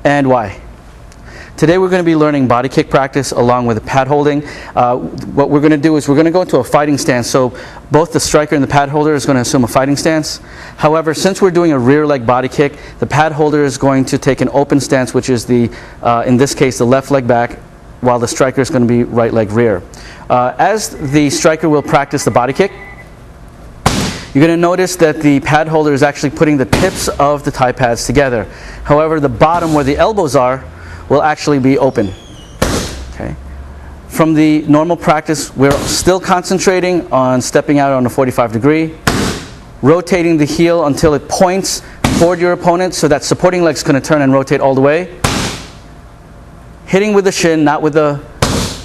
and why. Today we're going to be learning body kick practice along with the pad holding. What we're going to do is we're going to go into a fighting stance. So both the striker and the pad holder is going to assume a fighting stance. However, since we're doing a rear leg body kick, the pad holder is going to take an open stance, which is in this case, the left leg back, while the striker is going to be right leg rear. As the striker will practice the body kick, you're going to notice that the pad holder is actually putting the tips of the thigh pads together. However, the bottom where the elbows are will actually be open. Okay. From the normal practice, we're still concentrating on stepping out on a 45 degree, rotating the heel until it points toward your opponent, so that supporting leg's going to turn and rotate all the way. Hitting with the shin, not with the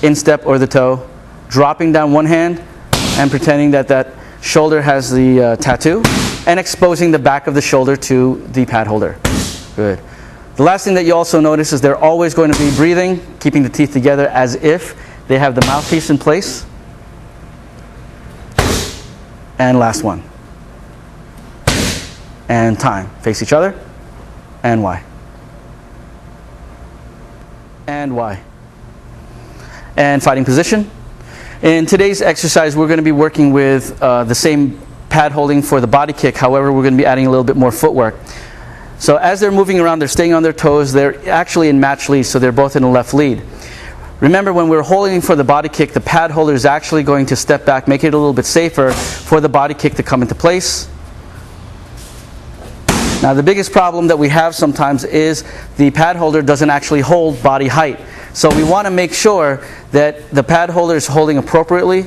instep or the toe. Dropping down one hand and pretending that that shoulder has the tattoo, and exposing the back of the shoulder to the pad holder. Good. The last thing that you also notice is they're always going to be breathing, keeping the teeth together as if they have the mouthpiece in place. And last one. And time. Face each other. And why. And why. And fighting position. In today's exercise, we're going to be working with the same pad holding for the body kick. However, we're going to be adding a little bit more footwork. So as they're moving around, they're staying on their toes. They're actually in match lead, so they're both in a left lead. Remember, when we're holding for the body kick, the pad holder is actually going to step back, make it a little bit safer for the body kick to come into place. Now, the biggest problem that we have sometimes is the pad holder doesn't actually hold body height. So we want to make sure that the pad holder is holding appropriately,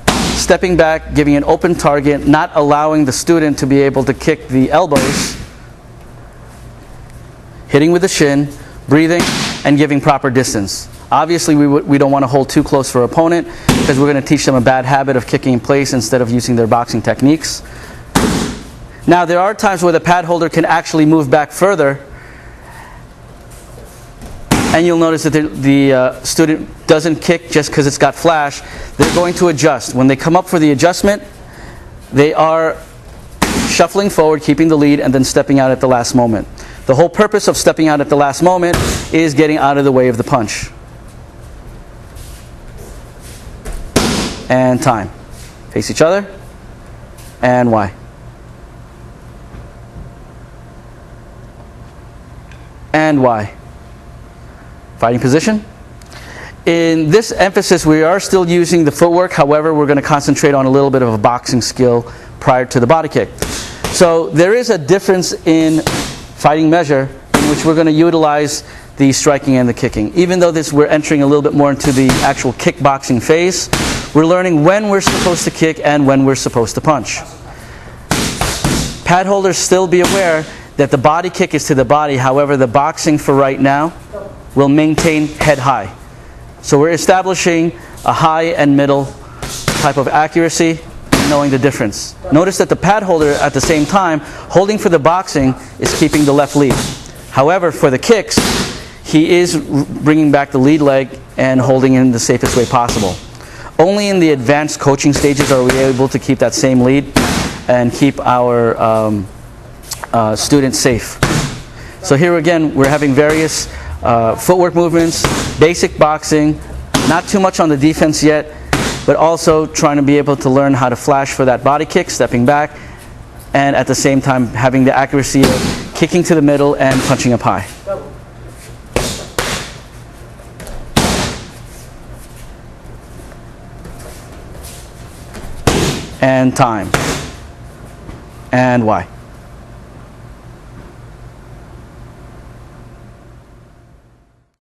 stepping back, giving an open target, not allowing the student to be able to kick the elbows, hitting with the shin, breathing, and giving proper distance. Obviously, we don't want to hold too close for our opponent, because we're going to teach them a bad habit of kicking in place instead of using their boxing techniques. Now, there are times where the pad holder can actually move back further, and you'll notice that the student doesn't kick just because it's got flash. They're going to adjust. When they come up for the adjustment, they are shuffling forward, keeping the lead, and then stepping out at the last moment. The whole purpose of stepping out at the last moment is getting out of the way of the punch. And time. Face each other. And why. And why. Fighting position. In this emphasis, we are still using the footwork. However, we're going to concentrate on a little bit of a boxing skill prior to the body kick. So there is a difference in fighting measure in which we're going to utilize the striking and the kicking. Even though we're entering a little bit more into the actual kickboxing phase, we're learning when we're supposed to kick and when we're supposed to punch. Pad holders, still be aware that the body kick is to the body. However, the boxing for right now will maintain head high. So we're establishing a high and middle type of accuracy, knowing the difference. Notice that the pad holder at the same time, holding for the boxing, is keeping the left lead. However, for the kicks, he is bringing back the lead leg and holding in the safest way possible. Only in the advanced coaching stages are we able to keep that same lead and keep our students safe. So here again, we're having various footwork movements, basic boxing, not too much on the defense yet, but also trying to be able to learn how to flash for that body kick, stepping back, and at the same time having the accuracy of kicking to the middle and punching up high. And time. And why.